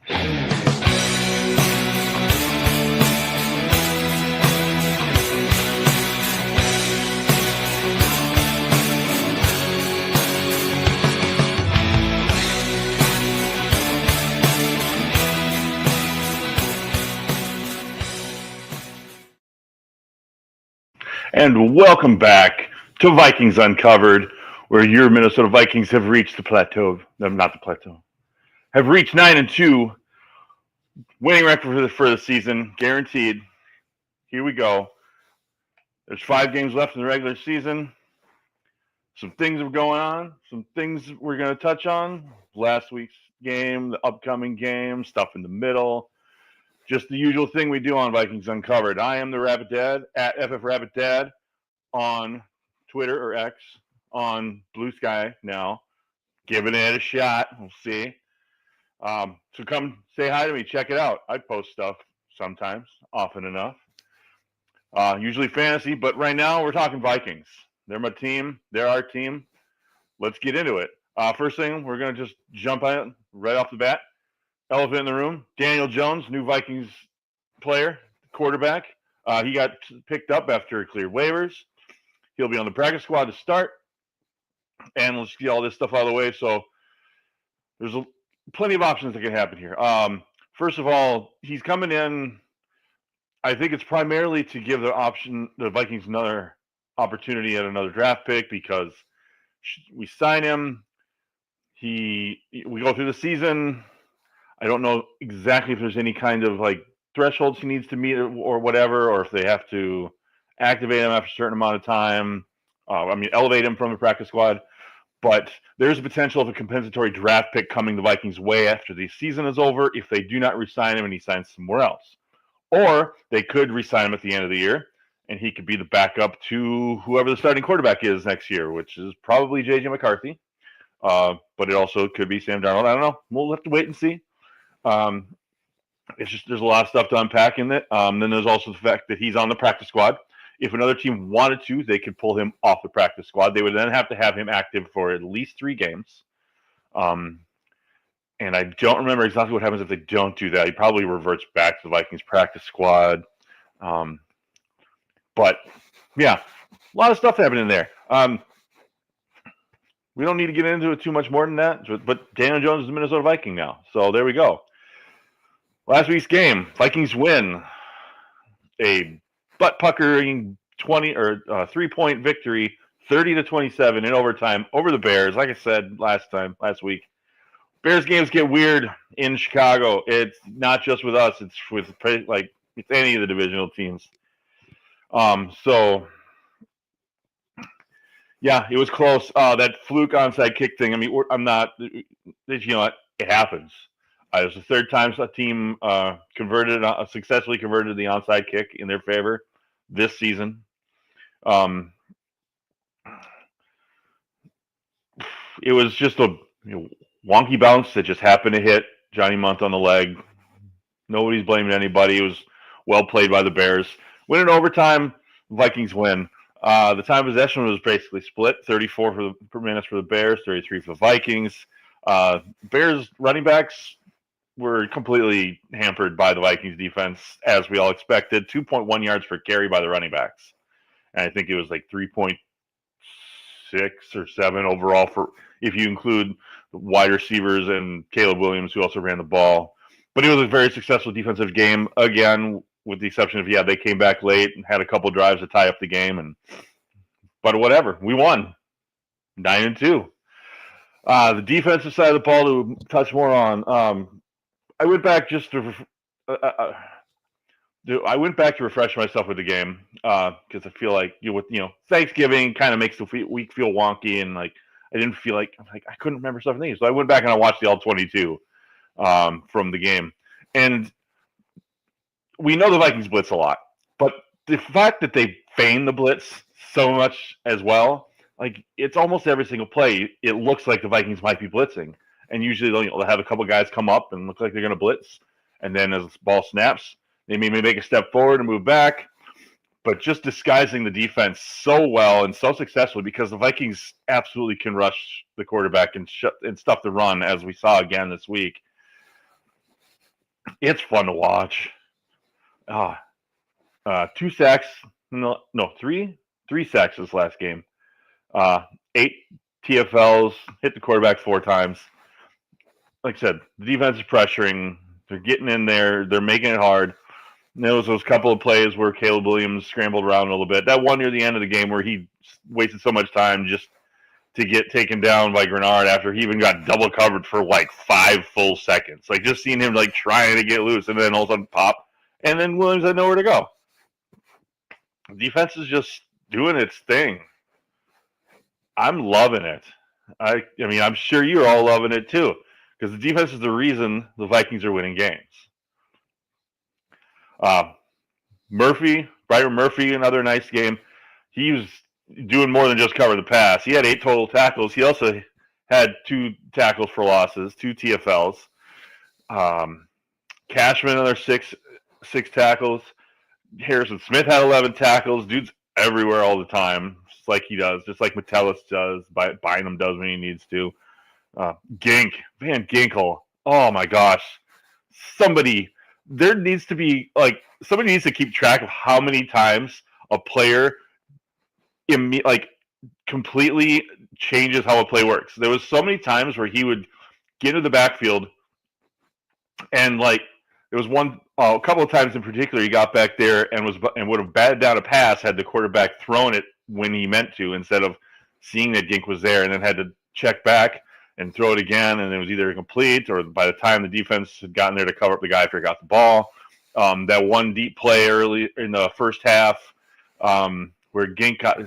And welcome back to Vikings Uncovered, where your Minnesota Vikings have reached the plateau. No, not the plateau. Have reached 9-2, winning record for the season, guaranteed. Here we go. There's 5 games left in the regular season. Some things are going on. Some things we're going to touch on. Last week's game, the upcoming game, stuff in the middle. Just the usual thing we do on Vikings Uncovered. I am the RabbitDad at FFRabbitDad on Twitter or X, on Blue Sky now, giving it a shot. We'll see. So come say hi to me. Check it out. I post stuff sometimes, often enough. Usually fantasy, but right now we're talking Vikings. They're my team. They're our team. Let's get into it. First thing, we're going to just jump on it right off the bat. Elephant in the room, Daniel Jones, new Vikings player, quarterback. He got picked up after he cleared waivers. He'll be on the practice squad to start. And let's get all this stuff out of the way. So there's plenty of options that can happen here. First of all, he's coming in. I think it's primarily to give the Vikings another opportunity at another draft pick, because we sign him. We go through the season. I don't know exactly if there's any kind of like thresholds he needs to meet or whatever, or if they have to activate him after a certain amount of time. Elevate him from the practice squad. But there's a potential of a compensatory draft pick coming the Vikings' way after the season is over if they do not re-sign him and he signs somewhere else. Or they could re-sign him at the end of the year, and he could be the backup to whoever the starting quarterback is next year, which is probably J.J. McCarthy. But it also could be Sam Darnold. I don't know. We'll have to wait and see. It's just there's a lot of stuff to unpack in it. Then there's also the fact that he's on the practice squad. If another team wanted to, they could pull him off the practice squad. They would then have to have him active for at least 3 games. And I don't remember exactly what happens if they don't do that. He probably reverts back to the Vikings practice squad. But yeah, a lot of stuff happening there. We don't need to get into it too much more than that. But Daniel Jones is a Minnesota Viking now. So there we go. Last week's game, Vikings win a butt-puckering 3-point victory, 30-27 in overtime over the Bears. Like I said last week, Bears games get weird in Chicago. It's not just with us; it's with it's any of the divisional teams. So yeah, it was close. That fluke onside kick thing. I mean, it happens. It was the 3rd time a team successfully converted the onside kick in their favor this season. It was just a wonky bounce that just happened to hit Johnny Munt on the leg. Nobody's blaming anybody. It was well played by the Bears. Win in overtime, Vikings win. The time of possession was basically split, 34 minutes for the Bears, 33 for the Vikings. Bears running backs were completely hampered by the Vikings defense, as we all expected. 2.1 yards per carry by the running backs. And I think it was like 3.6 or 7 overall for if you include the wide receivers and Caleb Williams, who also ran the ball. But it was a very successful defensive game, again, with the exception of, they came back late and had a couple drives to tie up the game. But whatever, we won 9-2. The defensive side of the ball to touch more on. I went back just to refresh myself with the game because I feel like Thanksgiving kind of makes the week feel wonky, and I didn't feel like I couldn't remember stuff in these. So I went back and I watched the all 22 from the game, and we know the Vikings blitz a lot, but the fact that they feign the blitz so much as well, it's almost every single play. It looks like the Vikings might be blitzing. And usually they'll have a couple guys come up and look like they're going to blitz. And then as the ball snaps, they may make a step forward and move back. But just disguising the defense so well and so successfully, because the Vikings absolutely can rush the quarterback and stuff the run, as we saw again this week. It's fun to watch. 2 sacks, no, three sacks this last game. 8 TFLs, hit the quarterback 4 times. Like I said, the defense is pressuring. They're getting in there. They're making it hard. And there was those couple of plays where Caleb Williams scrambled around a little bit. That one near the end of the game where he wasted so much time just to get taken down by Grenard after he even got double covered for like 5 full seconds. Like just seeing him like trying to get loose and then all of a sudden pop. And then Williams had nowhere to go. Defense is just doing its thing. I'm loving it. I mean, I'm sure you're all loving it too, because the defense is the reason the Vikings are winning games. Byron Murphy, another nice game. He was doing more than just cover the pass. He had 8 total tackles. He also had 2 tackles for losses, 2 TFLs. Cashman, another six tackles. Harrison Smith had 11 tackles. Dude's everywhere all the time, just like he does, just like Metellus does, Bynum does when he needs to. Van Ginkel. Oh my gosh. Somebody needs to keep track of how many times a player completely changes how a play works. There was so many times where he would get into the backfield and there was a couple of times in particular he got back there and would have batted down a pass had the quarterback thrown it when he meant to, instead of seeing that Gink was there and then had to check back and throw it again, and it was either incomplete or by the time the defense had gotten there to cover up the guy after he got the ball. That one deep play early in the first half where Gink got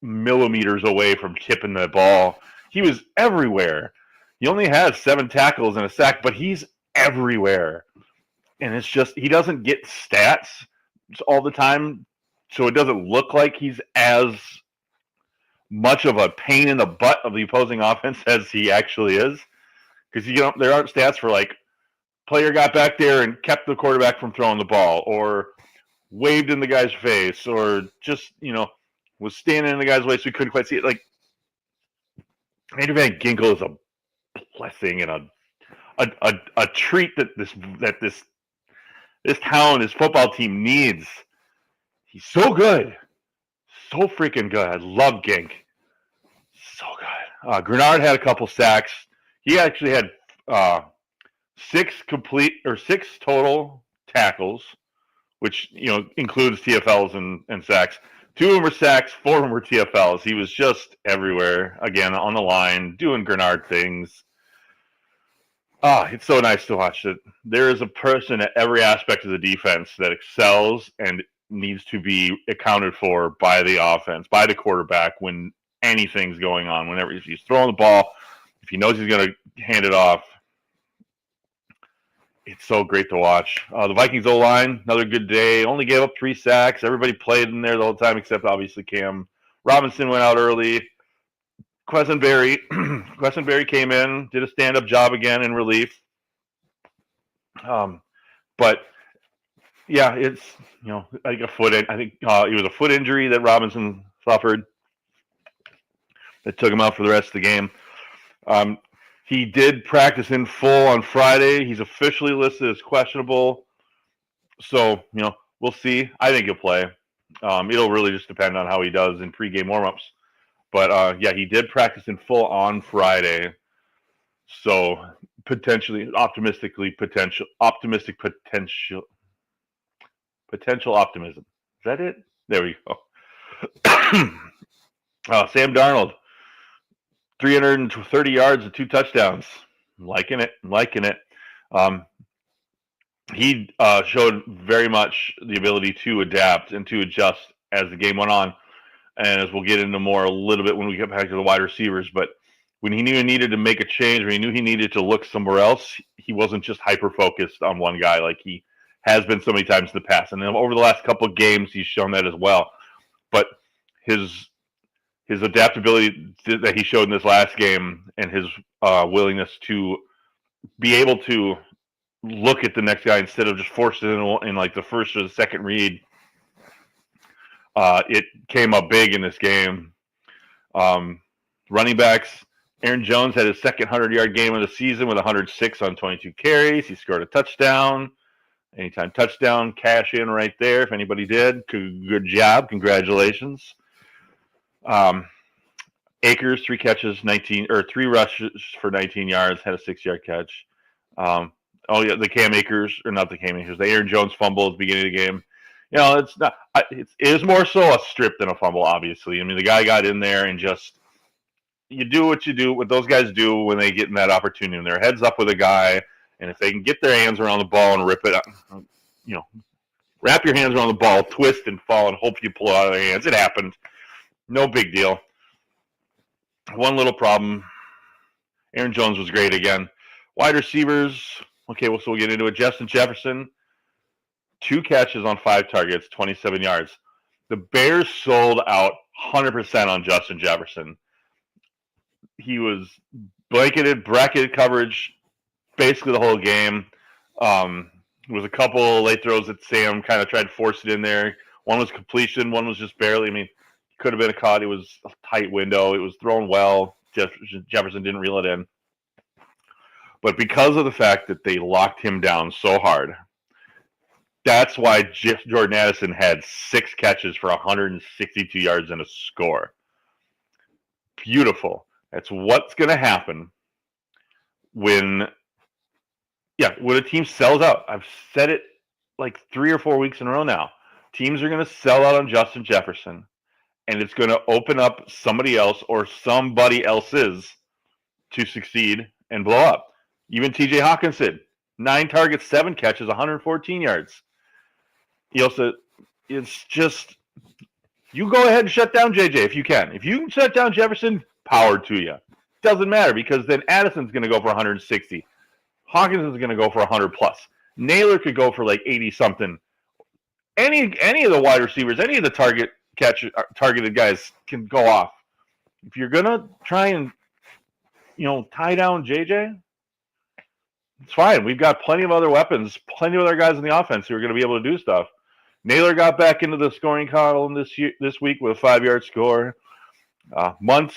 millimeters away from tipping the ball. He was everywhere. He only has 7 tackles and a sack, but he's everywhere. And it's just, he doesn't get stats all the time, so it doesn't look like he's as much of a pain in the butt of the opposing offense as he actually is. Because there aren't stats for player got back there and kept the quarterback from throwing the ball, or waved in the guy's face, or just was standing in the guy's way so he couldn't quite see it. Andrew Van Ginkel is a blessing and a treat that this town, this football team needs. He's so good. So freaking good. I love Gink. So good. Grenard had a couple sacks. He actually had 6 total tackles, which includes TFLs and sacks. 2 of them were sacks, 4 of them were TFLs. He was just everywhere, again, on the line, doing Grenard things. It's so nice to watch it. There is a person at every aspect of the defense that excels and needs to be accounted for by the offense, by the quarterback when anything's going on. Whenever he's throwing the ball, if he knows he's going to hand it off, it's so great to watch. The Vikings O-line, another good day. Only gave up 3 sacks. Everybody played in there the whole time except obviously Cam. Robinson went out early. Quessenberry came in, did a stand-up job again in relief. But yeah, it's like a foot. I think it was a foot injury that Robinson suffered that took him out for the rest of the game. He did practice in full on Friday. He's officially listed as questionable. So, we'll see. I think he'll play. It'll really just depend on how he does in pregame warmups. But, yeah, he did practice in full on Friday. So, optimistic potential. Potential optimism. Is that it? There we go. Sam Darnold. 330 yards and 2 touchdowns. I'm liking it. He showed very much the ability to adapt and to adjust as the game went on. And as we'll get into more a little bit when we get back to the wide receivers. But when he knew he needed to make a change, when he knew he needed to look somewhere else, he wasn't just hyper-focused on one guy like he has been so many times in the past. And then over the last couple of games, he's shown that as well. But his adaptability that he showed in this last game and his willingness to be able to look at the next guy instead of just force it in the first or the second read, it came up big in this game. Running backs, Aaron Jones had his second 100-yard game of the season with 106 on 22 carries. He scored a touchdown. Anytime touchdown, cash in right there. If anybody did, good job. Congratulations. Akers, 3 catches, 3 rushes for 19 yards, had a 6-yard catch. The Cam Akers, or not the Cam Akers, the Aaron Jones fumble at the beginning of the game. It's not. It is more so a strip than a fumble, obviously. I mean, the guy got in there and just, you do what those guys do when they get in that opportunity. When they're heads up with a guy, and if they can get their hands around the ball and rip it, wrap your hands around the ball, twist and fall, and hope you pull it out of their hands. It happened. No big deal. One little problem. Aaron Jones was great again. Wide receivers. Okay, so we'll get into it. Justin Jefferson, 2 catches on 5 targets, 27 yards. The Bears sold out 100% on Justin Jefferson. He was bracketed coverage basically the whole game. There was a couple late throws that Sam kind of tried to force it in there. One was completion, one was just barely. I mean, could have been a caught. It was a tight window. It was thrown well. Jefferson didn't reel it in. But because of the fact that they locked him down so hard, that's why Jordan Addison had 6 catches for 162 yards and a score. Beautiful. That's what's going to happen when a team sells out. I've said it like 3 or 4 weeks in a row now. Teams are going to sell out on Justin Jefferson, and it's going to open up somebody else or somebody else's to succeed and blow up. Even TJ Hawkinson, 9 targets, 7 catches, 114 yards. It's just, you go ahead and shut down JJ if you can. If you can shut down Jefferson, power to you. Doesn't matter, because then Addison's going to go for 160. Hawkinson's going to go for 100 plus. Naylor could go for like 80 something. Any of the wide receivers, any of the targeted guys can go off. If you're going to try and tie down JJ, it's fine. We've got plenty of other weapons, plenty of other guys in the offense who are going to be able to do stuff. Naylor got back into the scoring column this week with a 5-yard score. Munt,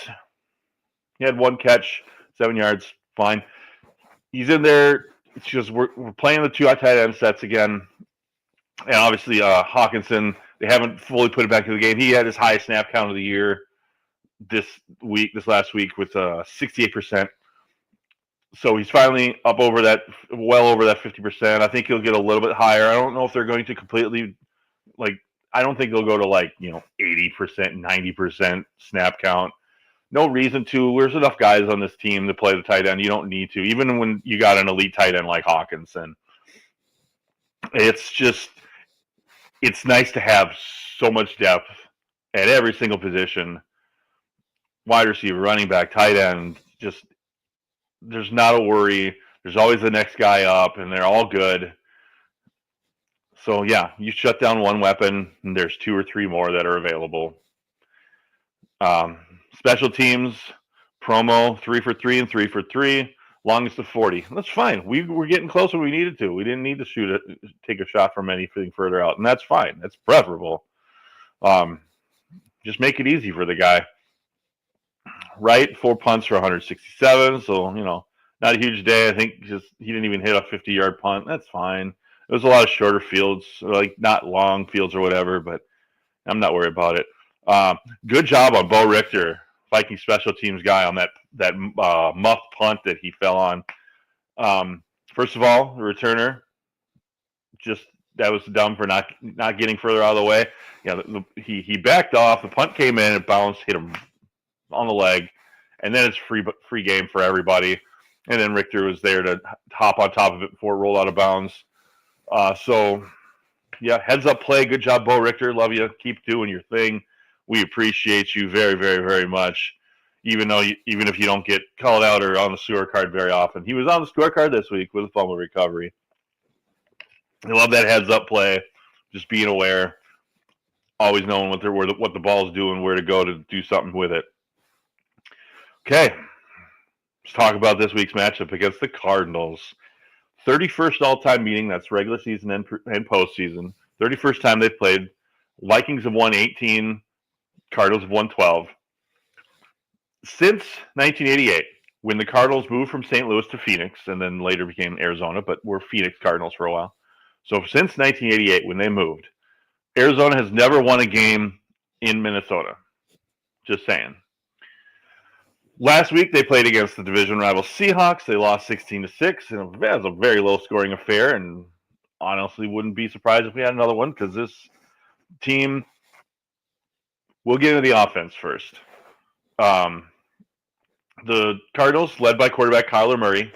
he had 1 catch, 7 yards, fine. He's in there. It's just we're playing the 2 tight end sets again. And obviously Hawkinson, they haven't fully put it back into the game. He had his highest snap count of the year this last week with 68%. So he's finally up over that, well over that 50%. I think he'll get a little bit higher. I don't know if they're going to completely, I don't think they'll go to 80%, 90% snap count. No reason to. There's enough guys on this team to play the tight end. You don't need to, even when you got an elite tight end like Hawkinson. It's nice to have so much depth at every single position. Wide receiver, running back, tight end, there's not a worry. There's always the next guy up, and they're all good. So, yeah, you shut down one weapon, and there's 2 or 3 more that are available. Special teams, promo, 3 for 3 and 3 for 3, longest of 40. That's fine. We were getting closer when we needed to. We didn't need to take a shot from anything further out, and that's fine. That's preferable. Just make it easy for the guy. Right, 4 punts for 167, so, not a huge day. I think he didn't even hit a 50-yard punt. That's fine. It was a lot of shorter fields, not long fields or whatever, but I'm not worried about it. Good job on Bo Richter, Viking special teams guy, on that muffed punt that he fell on. First of all, the returner, that was dumb for not getting further out of the way. He backed off. The punt came in, it bounced, hit him on the leg, and then it's free game for everybody. And then Richter was there to hop on top of it before it rolled out of bounds. Heads up play. Good job, Bo Richter. Love you. Keep doing your thing. We appreciate you very, very, very much. Even if you don't get called out or on the scorecard very often, he was on the scorecard this week with a fumble recovery. I love that heads up play. Just being aware, always knowing what the ball's doing, where to go to do something with it. Okay, let's talk about this week's matchup against the Cardinals. 31st all-time meeting. That's regular season and postseason. 31st time they've played. Vikings have won 18. Cardinals have won 12. Since 1988, when the Cardinals moved from St. Louis to Phoenix and then later became Arizona, but were Phoenix Cardinals for a while. So since 1988, when they moved, Arizona has never won a game in Minnesota. Just saying. Last week they played against the division rival Seahawks. They lost 16-6, and it was a very low-scoring affair. And honestly, wouldn't be surprised if we had another one because this team. We'll get into the offense first. The Cardinals, led by quarterback Kyler Murray,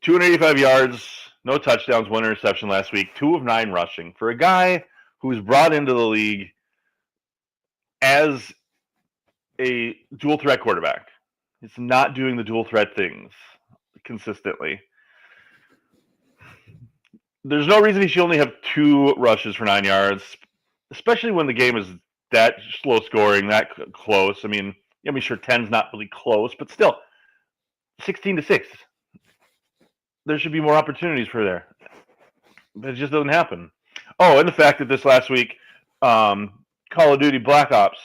285 yards, no touchdowns, 1 interception last week, 2 of 9 rushing. For a guy who was brought into the league as a dual threat quarterback, he's not doing the dual threat things consistently. There's no reason he should only have 2 rushes for 9 yards, especially when the game is that slow scoring, that close. I mean, sure, 10's not really close, but still, 16-6. There should be more opportunities for there. But it just doesn't happen. Oh, and the fact that this last week, Call of Duty Black Ops,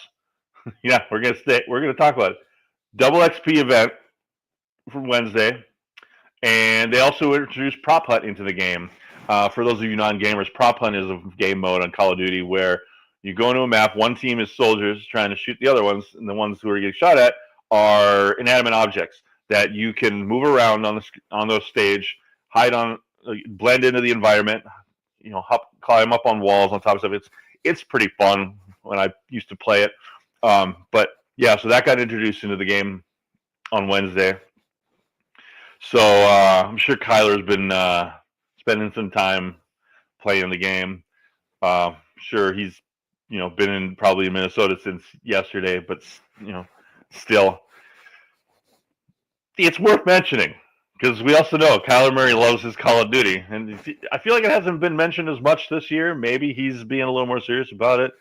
yeah, we're gonna talk about it. Double XP event from Wednesday, and they also introduced Prop Hunt into the game. For those of you non-gamers, Prop Hunt is a game mode on Call of Duty where you go into a map, one team is soldiers trying to shoot the other ones, and the ones who are getting shot at are inanimate objects that you can move around on the stage, hide on, blend into the environment, climb up on walls on top of stuff. It's pretty fun when I used to play it. But yeah, so that got introduced into the game on Wednesday. So I'm sure Kyler's been spending some time playing the game. Sure, he's been probably in Minnesota since yesterday, but still, it's worth mentioning because we also know Kyler Murray loves his Call of Duty, and I feel like it hasn't been mentioned as much this year. Maybe he's being a little more serious about it,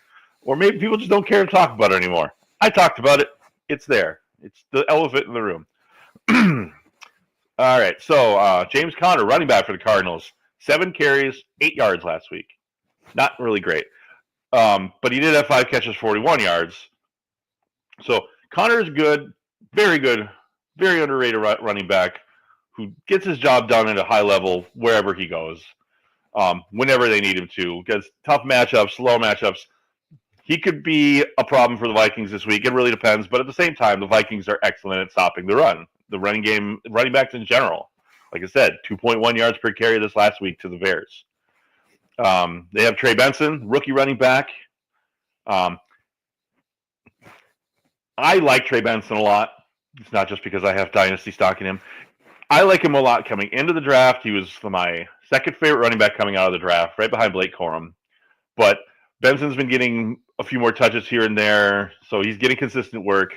or maybe people just don't care to talk about it anymore. I talked about it. It's there. It's the elephant in the room. All right, so James Conner, running back for the Cardinals, 7 carries, 8 yards last week. Not really great. But he did have 5 catches, 41 yards. So Conner is good, very underrated running back who gets his job done at a high level wherever he goes, whenever they need him to. Because tough matchups, slow matchups, he could be a problem for the Vikings this week. It really depends. But at the same time, the Vikings are excellent at stopping the run. The running game, running backs in general. Like I said, 2.1 yards per carry this last week to the Bears. They have Trey Benson, rookie running back. I like Trey Benson a lot. It's not just because I have dynasty stock in him. I like him a lot coming into the draft. He was my second favorite running back coming out of the draft, right behind Blake Corum. But Benson's been getting a few more touches here and there, so he's getting consistent work.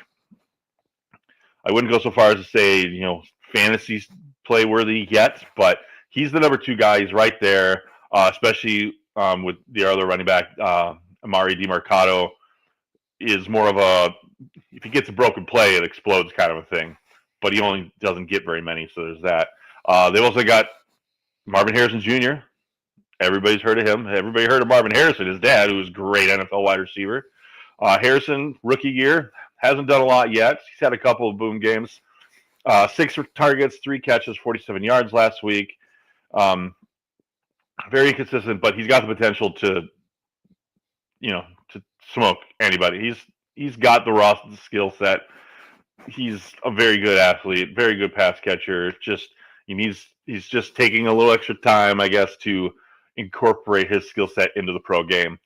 I wouldn't go so far as to say, fantasy play worthy yet, but he's the number 2 guy. He's right there, especially with the other running back, Amari DiMercato, is more of a, if he gets a broken play, it explodes kind of a thing. But he only doesn't get very many, so there's that. They've also got Marvin Harrison Jr. Everybody's heard of him. Everybody heard of Marvin Harrison, his dad, who was a great NFL wide receiver. Harrison, rookie year, hasn't done a lot yet. He's had a couple of boom games. 6 targets, 3 catches, 47 yards last week. Very consistent, but he's got the potential to smoke anybody. He's got the raw skill set. He's a very good athlete, very good pass catcher. He's just taking a little extra time, I guess, to incorporate his skill set into the pro game.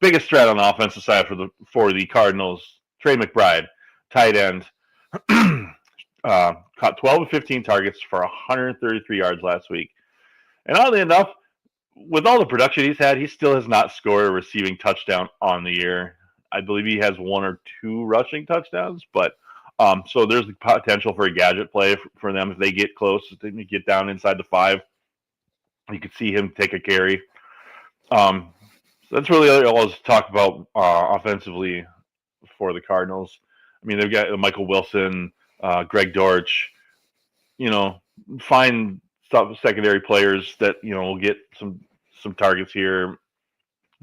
Biggest threat on the offensive side for the Cardinals, Trey McBride, tight end, caught 12 of 15 targets for 133 yards last week. And oddly enough, with all the production he's had, he still has not scored a receiving touchdown on the year. I believe he has 1 or 2 rushing touchdowns, but so there's the potential for a gadget play for them if they get close, if they get down inside the 5. You could see him take a carry. So that's really all I was talk about offensively for the Cardinals. I mean, they've got Michael Wilson, Greg Dortch, find secondary players that, will get some targets here.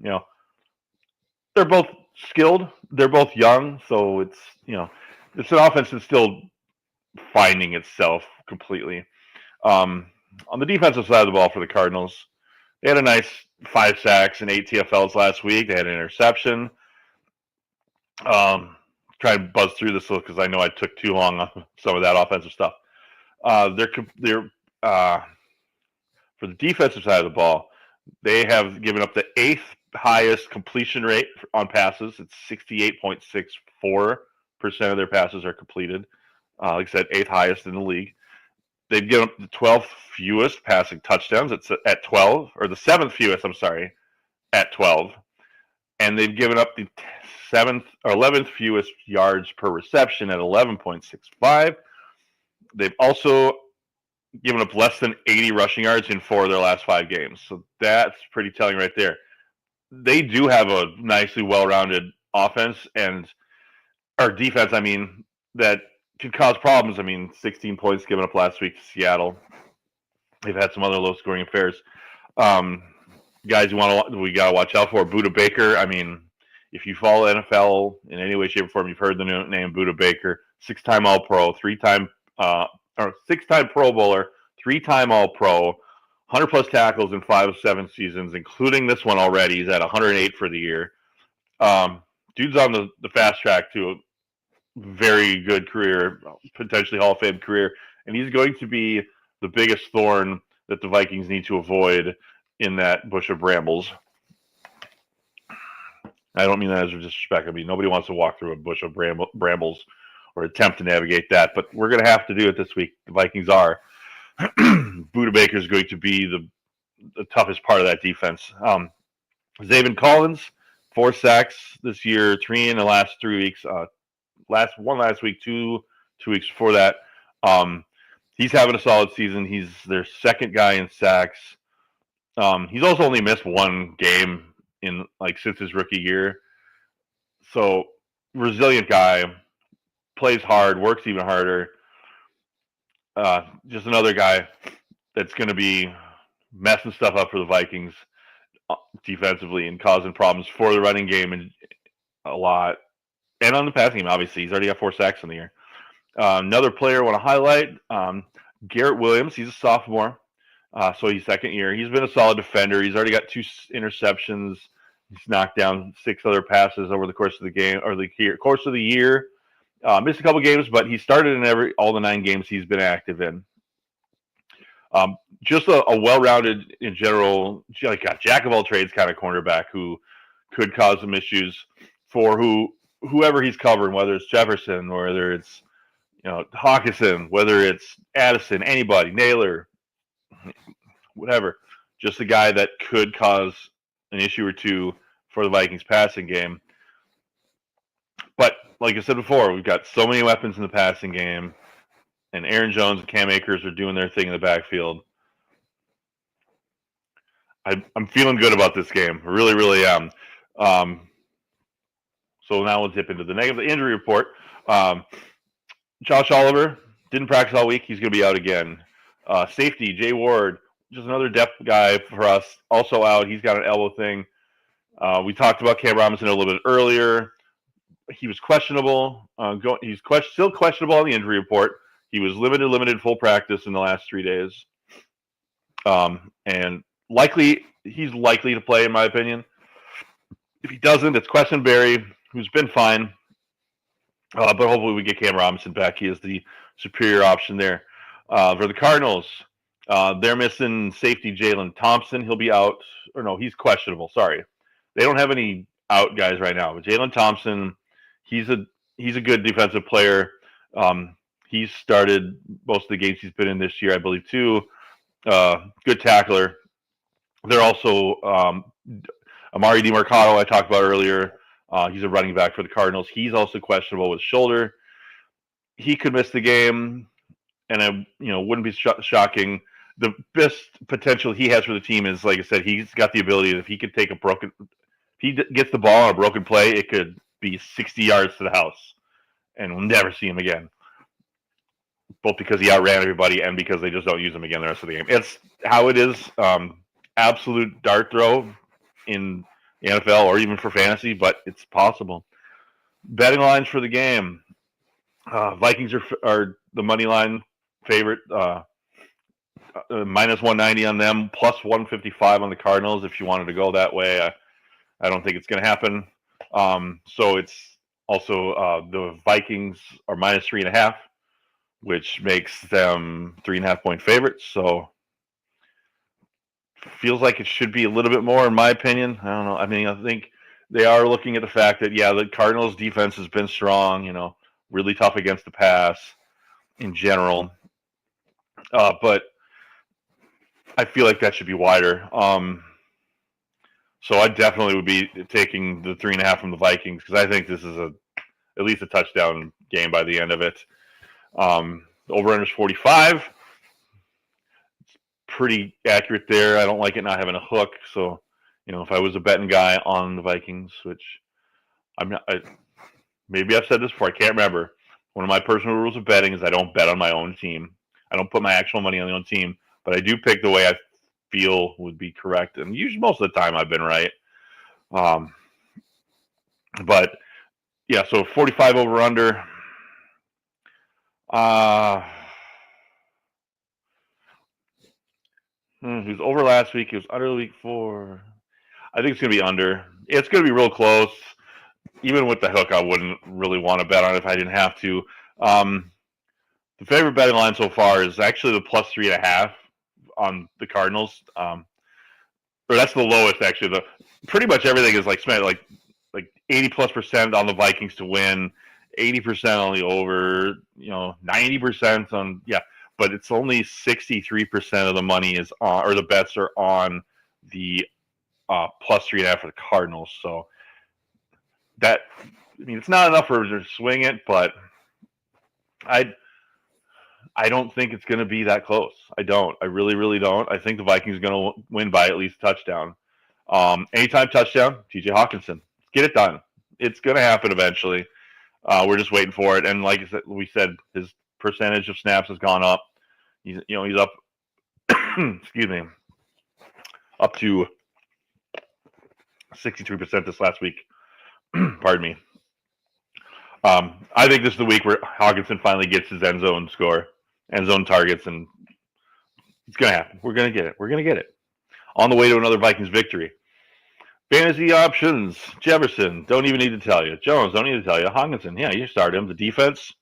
They're both skilled. They're both young. So it's, it's an offense that's still finding itself completely. On the defensive side of the ball for the Cardinals, they had a nice 5 sacks and 8 TFLs last week. They had an interception. Try and buzz through this because I know I took too long on some of that offensive stuff. They're for the defensive side of the ball, they have given up the 8th highest completion rate on passes. It's 68.64% of their passes are completed. Like I said, 8th highest in the league. They've given up the 12th fewest passing touchdowns. It's at 12, or the 7th fewest, I'm sorry, at 12. And they've given up the 7th or 11th fewest yards per reception at 11.65. They've also given up less than 80 rushing yards in 4 of their last 5 games. So that's pretty telling right there. They do have a nicely well-rounded offense and or defense, that could cause problems. 16 points given up last week to Seattle. They've had some other low-scoring affairs. Guys we got to watch out for. Budda Baker. If you follow NFL in any way, shape, or form, you've heard the name Budda Baker. 6-time All-Pro, 6-time Pro Bowler, 3-time All-Pro, 100-plus tackles in 5 of 7 seasons, including this one already. He's at 108 for the year. Dude's on the fast track to a very good career, potentially Hall of Fame career, and he's going to be the biggest thorn that the Vikings need to avoid in that bush of brambles. I don't mean that as a disrespect. Nobody wants to walk through a bush of brambles or attempt to navigate that, but we're going to have to do it this week. The Vikings are. Budda Baker is going to be the toughest part of that defense. Zaven Collins, 4 sacks this year, 3 in the last 3 weeks. Last week, 2 weeks before that. He's having a solid season. He's their second guy in sacks. He's also only missed 1 game since his rookie year. So resilient guy, plays hard, works even harder. Just another guy that's going to be messing stuff up for the Vikings defensively and causing problems for the running game and a lot. And on the passing game, obviously, he's already got 4 sacks in the year. Another player I want to highlight, Garrett Williams. He's a sophomore, so he's second year. He's been a solid defender. He's already got 2 interceptions. He's knocked down 6 other passes over the course of the game or the course of the year. Missed a couple games, but he started in all the 9 games he's been active in. Just a well-rounded, in general, a jack of all trades kind of cornerback who could cause some issues for whoever he's covering, whether it's Jefferson, or whether it's Hawkinson, whether it's Addison, anybody, Naylor, whatever. Just a guy that could cause an issue or two for the Vikings passing game. But like I said before, we've got so many weapons in the passing game, and Aaron Jones and Cam Akers are doing their thing in the backfield. I'm feeling good about this game. I really, really am. So now we'll dip into the negative injury report. Josh Oliver didn't practice all week. He's going to be out again. Safety, Jay Ward, just another depth guy for us, also out. He's got an elbow thing. We talked about Cam Robinson a little bit earlier. He was questionable. He's still questionable on the injury report. He was limited full practice in the last 3 days. And he's likely to play, in my opinion. If he doesn't, it's Questenberry, who's been fine. But hopefully we get Cam Robinson back. He is the superior option there. For the Cardinals, they're missing safety Jalen Thompson. He'll be out. Or no, he's questionable. Sorry. They don't have any out guys right now. But Jalen Thompson, he's a good defensive player. He's started most of the games he's been in this year, I believe, too. Good tackler. They're also Amari DiMercado, I talked about earlier. He's a running back for the Cardinals. He's also questionable with shoulder. He could miss the game, and it wouldn't be shocking. The best potential he has for the team is, like I said, he's got the ability that if he could take if he gets the ball on a broken play, it could be 60 yards to the house, and we'll never see him again. Both because he outran everybody and because they just don't use him again the rest of the game. It's how it is. Absolute dart throw in the NFL or even for fantasy, but it's possible. Betting lines for the game. Vikings are the money line favorite. Minus 190 on them, plus 155 on the Cardinals. If you wanted to go that way, I don't think it's going to happen. So it's also the Vikings are minus 3.5, which makes them 3.5-point favorites. So feels like it should be a little bit more, in my opinion. I don't know. I mean, I think they are looking at the fact that the Cardinals' defense has been strong. Really tough against the pass in general, but I feel like that should be wider. So I definitely would be taking the 3.5 from the Vikings because I think this is at least a touchdown game by the end of it. The over-under is 45. It's pretty accurate there. I don't like it not having a hook. So, if I was a betting guy on the Vikings, which I'm not, maybe I've said this before, I can't remember. One of my personal rules of betting is I don't bet on my own team. I don't put my actual money on the own team, but I do pick the way I feel would be correct. And usually most of the time I've been right. But yeah, so 45 over under. He was over last week. He was under the week 4. I think it's going to be under. It's going to be real close. Even with the hook, I wouldn't really want to bet on it if I didn't have to. The favorite betting line so far is actually the plus 3.5 on the Cardinals. Or that's the lowest, actually. Pretty much everything is like 80+% on the Vikings to win, 80% on the over, 90% on but it's only 63% of the money is on, or the bets are on the plus 3.5 for the Cardinals. So that, it's not enough for them to swing it, but I don't think it's going to be that close. I don't. I really, really don't. I think the Vikings are going to win by at least a touchdown. Anytime touchdown, TJ Hawkinson. Get it done. It's going to happen eventually. We're just waiting for it. And like we said, his percentage of snaps has gone up. He's up, excuse me, up to 63% this last week. Pardon me. I think this is the week where Hawkinson finally gets his end zone targets, and it's going to happen. We're going to get it. We're going to get it. On the way to another Vikings victory. Fantasy options. Jefferson, don't even need to tell you. Jones, don't need to tell you. Hawkinson, yeah, you start him. The defense,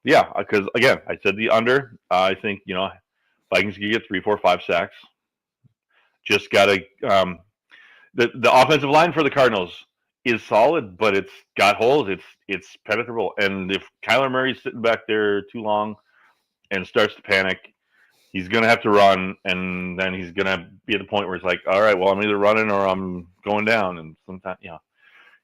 yeah, because, again, I said the under. I think, Vikings can get 3, 4, 5 sacks. Just got to the offensive line for the Cardinals is solid, but it's got holes. It's penetrable. And if Kyler Murray's sitting back there too long and starts to panic, he's going to have to run, and then he's going to be at the point where it's like, all right, well, I'm either running or I'm going down. And sometimes,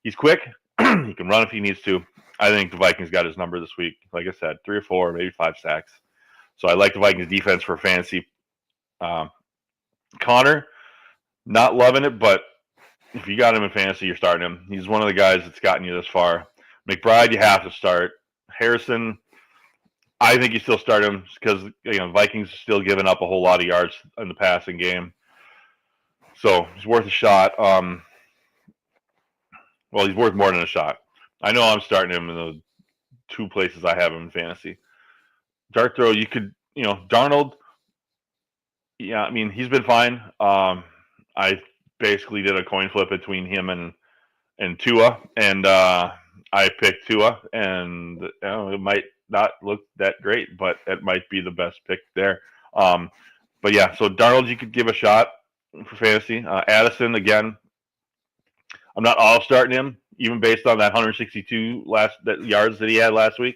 he's quick. He can run if he needs to. I think the Vikings got his number this week. Like I said, 3 or 4, maybe 5 sacks. So I like the Vikings defense for fantasy. Connor, not loving it, but if you got him in fantasy, you're starting him. He's one of the guys that's gotten you this far. McBride, you have to start. Harrison, I think you still start him because Vikings are still giving up a whole lot of yards in the passing game. So he's worth a shot. Well, he's worth more than a shot. I know I'm starting him in the 2 places I have him in fantasy. Dart throw, you could, Darnold, yeah, I mean, he's been fine. I basically did a coin flip between him and Tua, and I picked Tua, and it might not look that great, but it might be the best pick there. But yeah, so Darnold, you could give a shot for fantasy. Addison, again, I'm not all starting him, even based on that 162 yards that he had last week.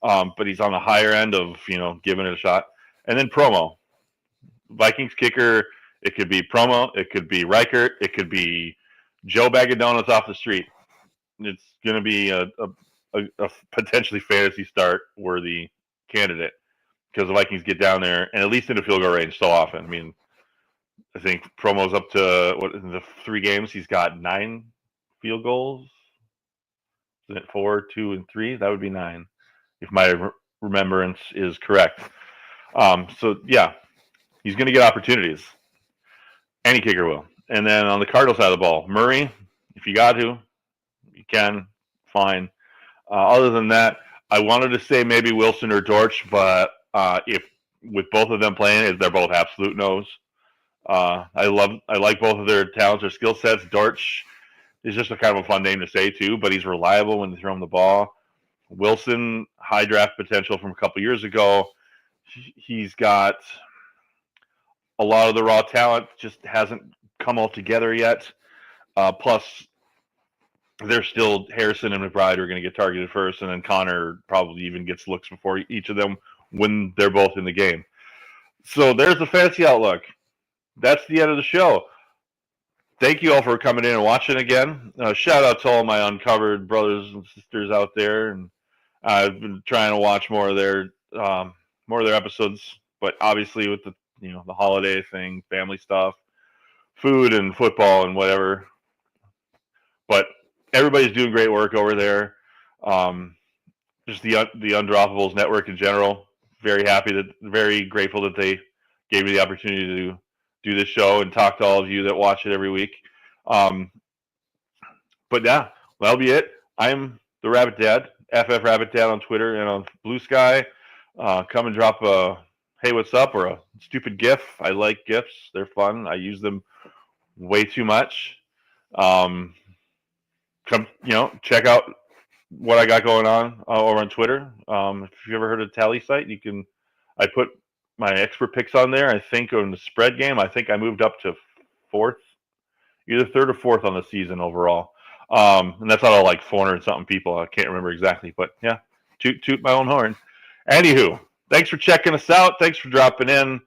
But he's on the higher end of giving it a shot. And then Promo, Vikings kicker. It could be Promo. It could be Reichert. It could be Joe Bag of Donuts off the street. It's going to be a potentially fantasy start worthy candidate because the Vikings get down there and at least in the field goal range so often. I mean, I think Promo's up to in the 3 games he's got 9 field goals. Isn't it 4, 2, and 3? That would be 9 if my remembrance is correct. So yeah, he's going to get opportunities. Any kicker will. And then on the Cardinals side of the ball, Murray, if you got to, you can, fine. Other than that, I wanted to say maybe Wilson or Dortch, but if with both of them playing, they're both absolute no's. I like both of their talents or skill sets. Dortch is just a kind of a fun name to say too, but he's reliable when they throw him the ball. Wilson, high draft potential from a couple years ago. He's got a lot of the raw talent, just hasn't come all together yet. Plus, there's still Harrison and McBride are going to get targeted first, and then Connor probably even gets looks before each of them when they're both in the game. So there's the fantasy outlook. That's the end of the show. Thank you all for coming in and watching again. Shout out to all my Uncovered brothers and sisters out there, and I've been trying to watch more of their episodes. But obviously, with the holiday thing, family stuff, food and football and whatever. But everybody's doing great work over there. Just the Undroppables network in general. Very grateful that they gave me the opportunity to do this show and talk to all of you that watch it every week. But yeah, that'll be it. I'm the RabbitDad, FF RabbitDad on Twitter and on Blue Sky. Come and drop a hey, what's up, or a stupid GIF. I like GIFs. They're fun. I use them way too much. Come, check out what I got going on over on Twitter. If you've ever heard of Tally Site, I put my expert picks on there. I think on the spread game, I think I moved up to fourth, either third or fourth on the season overall. And that's out of like 400 something people. I can't remember exactly, but yeah, toot my own horn. Anywho, thanks for checking us out. Thanks for dropping in.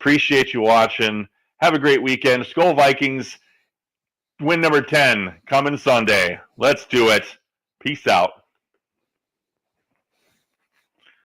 Appreciate you watching. Have a great weekend. Skol Vikings. Win number 10 coming Sunday. Let's do it. Peace out.